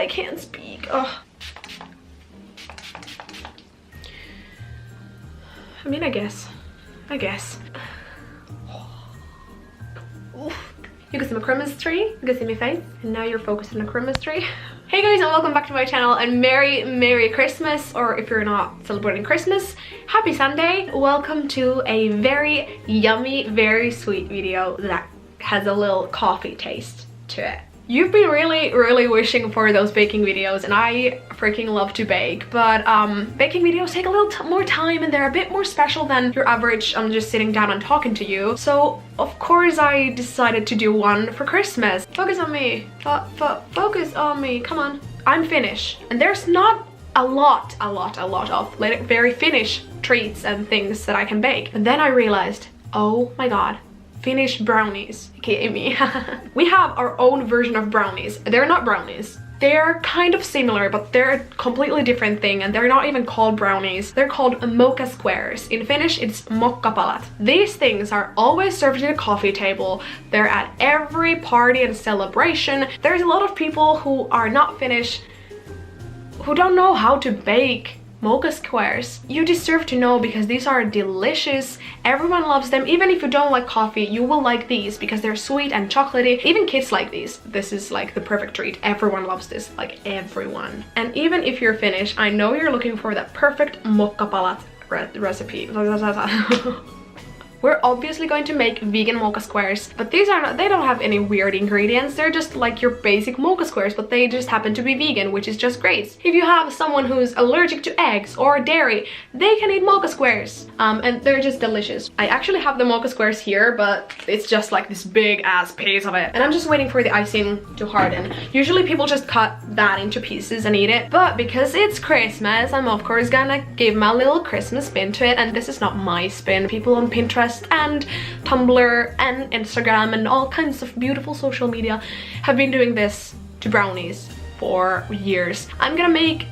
I can't speak. Ugh. I mean, I guess. You can see my Christmas tree, you can see my face, and now you're focused on the Christmas tree. Hey guys, and welcome back to my channel, and Merry Christmas, or if you're not celebrating Christmas, Happy Sunday. Welcome to a very yummy, very sweet video that has a little coffee taste to it. You've been really wishing for those baking videos, and I freaking love to bake, but baking videos take a little more time and they're a bit more special than your average just sitting down and talking to you. So of course I decided to do one for Christmas. Focus on me. Focus on me. Come on. I'm Finnish, and there's not a lot of like very Finnish treats and things that I can bake. And then I realized, oh my god, Finnish brownies, aka me. We have our own version of brownies. They're not brownies. They're kind of similar, but they're a completely different thing, and they're not even called brownies. They're called Mocha squares. In Finnish, it's Mocha. These things are always served at a coffee table. They're at every party and celebration. There's a lot of people who are not Finnish who don't know how to bake Mocha squares. You deserve to know, because these are delicious. Everyone loves them. Even if you don't like coffee, you will like these because they're sweet and chocolatey. Even kids like these. This is like the perfect treat. Everyone loves this, like everyone. And even if you're Finnish, I know you're looking for that perfect Mocha recipe. We're obviously going to make vegan mocha squares, but these are not, they don't have any weird ingredients. They're just like your basic mocha squares, but they just happen to be vegan, which is just great. If you have someone who's allergic to eggs or dairy, they can eat mocha squares. And they're just delicious. I actually have the mocha squares here, but it's just like this big ass piece of it. And I'm just waiting for the icing to harden. Usually people just cut that into pieces and eat it, but because it's Christmas, I'm of course gonna give my little Christmas spin to it. And this is not my spin. People on Pinterest and Tumblr and Instagram and all kinds of beautiful social media have been doing this to brownies for years. I'm gonna make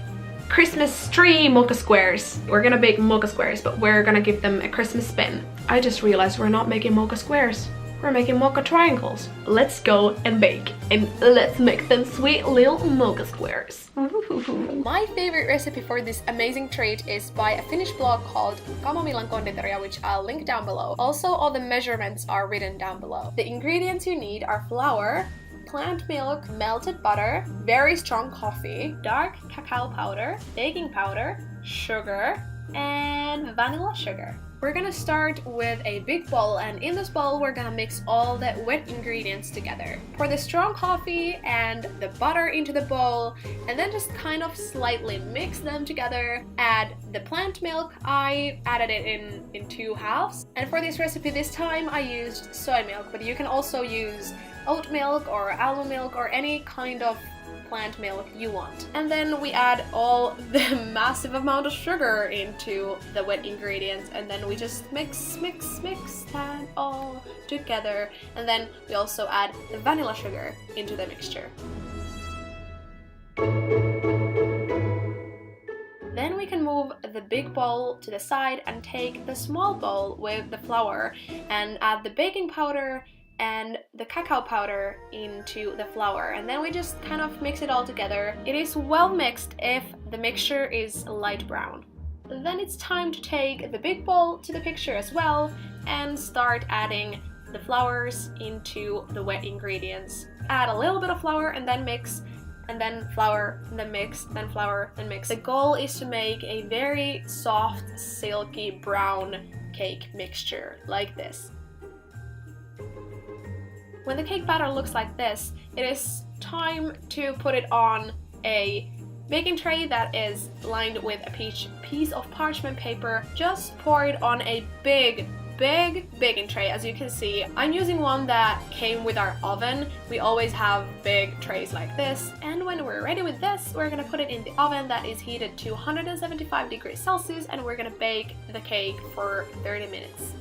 Christmas tree mocha squares. We're gonna bake mocha squares, but we're gonna give them a Christmas spin. I just realized we're not making mocha squares. We're making mocha triangles. Let's go and bake, and let's make them sweet little mocha squares. My favorite recipe for this amazing treat is by a Finnish blog called Kamomillan Konditoria, which I'll link down below. Also, all the measurements are written down below. The ingredients you need are flour, plant milk, melted butter, very strong coffee, dark cacao powder, baking powder, sugar, and vanilla sugar. We're gonna start with a big bowl, and in this bowl we're gonna mix all the wet ingredients together. Pour the strong coffee and the butter into the bowl, and then just kind of slightly mix them together. Add the plant milk. I added it in 2 halves. And for this recipe this time I used soy milk, but you can also use oat milk or almond milk or any kind of plant milk you want. And then we add all the massive amount of sugar into the wet ingredients, and then we just mix that all together. And then we also add the vanilla sugar into the mixture. Then we can move the big bowl to the side and take the small bowl with the flour and add the baking powder and the cacao powder into the flour, and then we just kind of mix it all together. It is well mixed if the mixture is light brown. Then it's time to take the big bowl to the picture as well and start adding the flours into the wet ingredients. Add a little bit of flour and then mix, and then flour, and then mix, then flour, then mix. The goal is to make a very soft, silky brown cake mixture like this. When the cake batter looks like this, it is time to put it on a baking tray that is lined with a piece of parchment paper. Just pour it on a big baking tray. As you can see, I'm using one that came with our oven. We always have big trays like this. And when we're ready with this, we're gonna put it in the oven that is heated to 175 degrees Celsius, and we're gonna bake the cake for 30 minutes.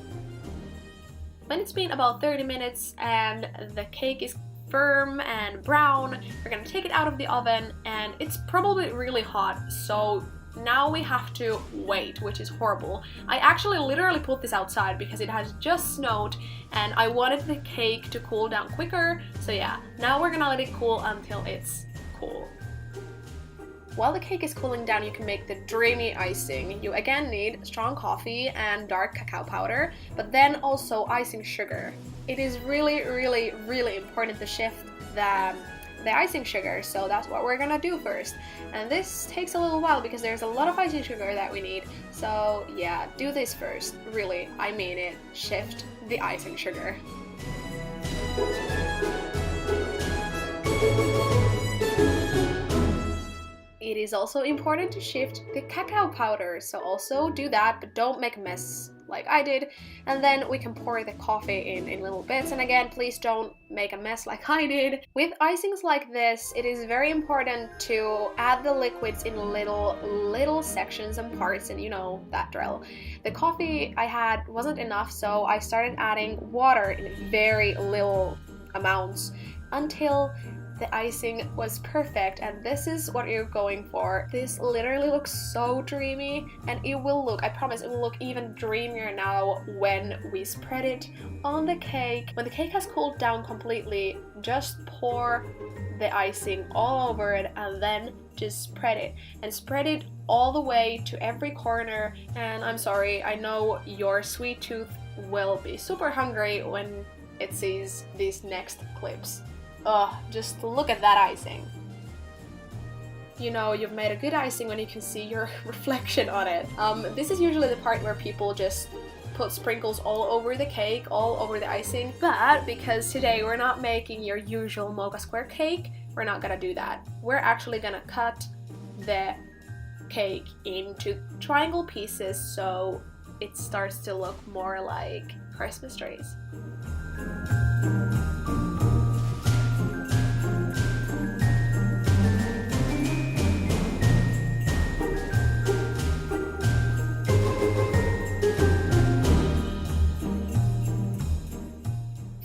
When it's been about 30 minutes and the cake is firm and brown, we're gonna take it out of the oven, and it's probably really hot, so now we have to wait, which is horrible. I actually literally put this outside because it has just snowed and I wanted the cake to cool down quicker, so yeah, now we're gonna let it cool until it's cool. while the cake is cooling down, you can make the dreamy icing. You again need strong coffee and dark cacao powder, but then also icing sugar. It is really, really, really important to shift the icing sugar, so that's what we're gonna do first. And this takes a little while because there's a lot of icing sugar that we need. So yeah, do this first. Really, I mean it. Shift the icing sugar. It is also important to shift the cacao powder, so also do that, but don't make a mess like I did. And then we can pour the coffee in little bits, and again, please don't make a mess like I did. With icings like this, it is very important to add the liquids in little sections and parts, and you know that drill. The coffee I had wasn't enough, so I started adding water in very little amounts until the icing was perfect, and this is what you're going for. This literally looks so dreamy, and it will look, I promise, it will look even dreamier now when we spread it on the cake. When the cake has cooled down completely, just pour the icing all over it and then just spread it. And spread it all the way to every corner. And I'm sorry, I know your sweet tooth will be super hungry when it sees these next clips. Oh, just look at that icing. You know, you've made a good icing when you can see your reflection on it. This is usually the part where people just put sprinkles all over the cake, all over the icing. But because today we're not making your usual mocha square cake, we're not gonna do that. We're actually gonna cut the cake into triangle pieces so it starts to look more like Christmas trees.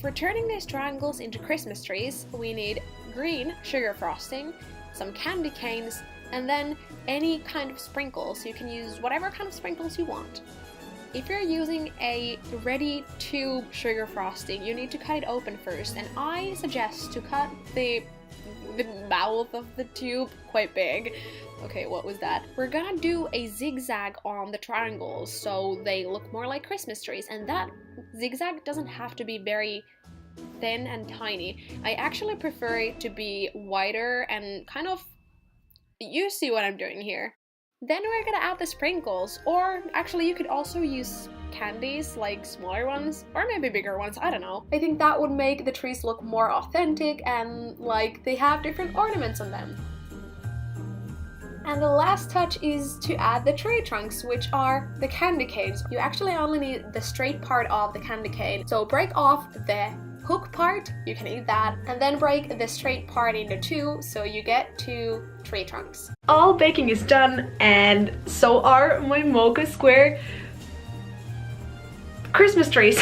For turning these triangles into Christmas trees, we need green sugar frosting, some candy canes, and then any kind of sprinkles. You can use whatever kind of sprinkles you want. If you're using a ready tube sugar frosting, you need to cut it open first, and I suggest to cut the mouth of the tube quite big. Okay, what was that? We're gonna do a zigzag on the triangles so they look more like Christmas trees, and that zigzag doesn't have to be very thin and tiny. I actually prefer it to be wider and kind of, you see what I'm doing here. Then we're gonna add the sprinkles, or actually you could also use candies, like smaller ones, or maybe bigger ones, I don't know. I think that would make the trees look more authentic and like they have different ornaments on them. And the last touch is to add the tree trunks, which are the candy canes. You actually only need the straight part of the candy cane, so break off the hook part, you can eat that, and then break the straight part into two, so you get 2 tree trunks. All baking is done, and so are my mocha square Christmas trees.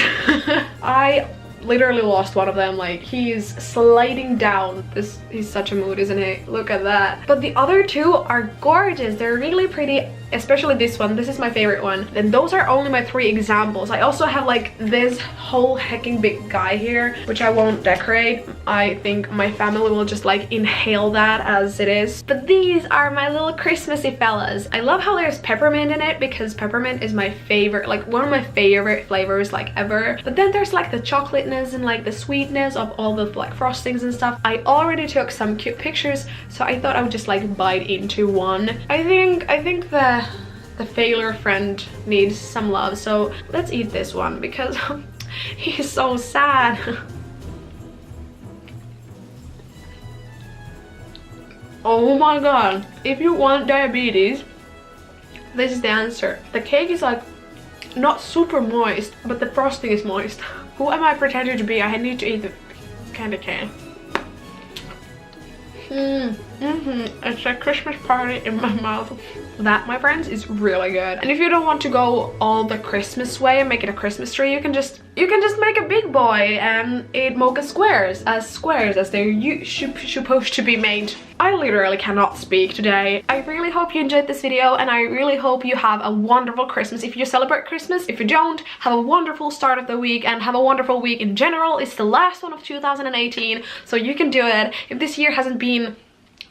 I literally lost one of them, like he's sliding down. He's such a mood, isn't he? Look at that. But the other two are gorgeous. They're really pretty, especially this one. This is my favorite one. And those are only my 3 examples. I also have like this whole hecking big guy here, which I won't decorate. I think my family will just like inhale that as it is. But these are my little Christmassy fellas. I love how there's peppermint in it because peppermint is my favorite, like one of my favorite flavors like ever. But then there's like the chocolateness and like the sweetness of all the like frostings and stuff. I already took some cute pictures, so I thought I would just like bite into one. I think the failure friend needs some love, so let's eat this one because he's so sad. Oh my god, if you want diabetes, this is the answer. The cake is like not super moist, but the frosting is moist. Who am I pretending to be? I need to eat the candy cane. It's a Christmas party in my mouth. That, my friends, is really good. And if you don't want to go all the Christmas way and make it a Christmas tree, you can just make a big boy and eat mocha squares as they're supposed to be made. I literally cannot speak today. I really hope you enjoyed this video, and I really hope you have a wonderful Christmas if you celebrate Christmas. If you don't, have a wonderful start of the week and have a wonderful week in general. It's the last one of 2018, so you can do it. If this year hasn't been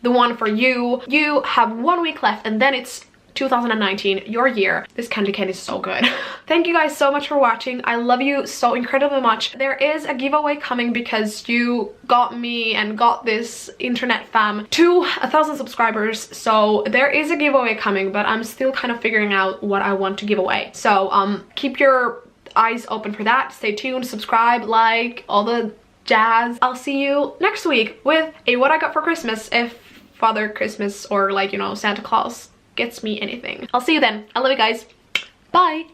the one for you. You have 1 week left and then it's 2019, your year. This candy cane is so good. Thank you guys so much for watching. I love you so incredibly much. There is a giveaway coming because you got me and got this internet fam to 1,000 subscribers. So there is a giveaway coming, but I'm still kind of figuring out what I want to give away. So keep your eyes open for that. Stay tuned, subscribe, like, all the jazz. I'll see you next week with a what I got for Christmas, if Father Christmas or, like, you know, Santa Claus gets me anything. I'll see you then. I love you guys. Bye.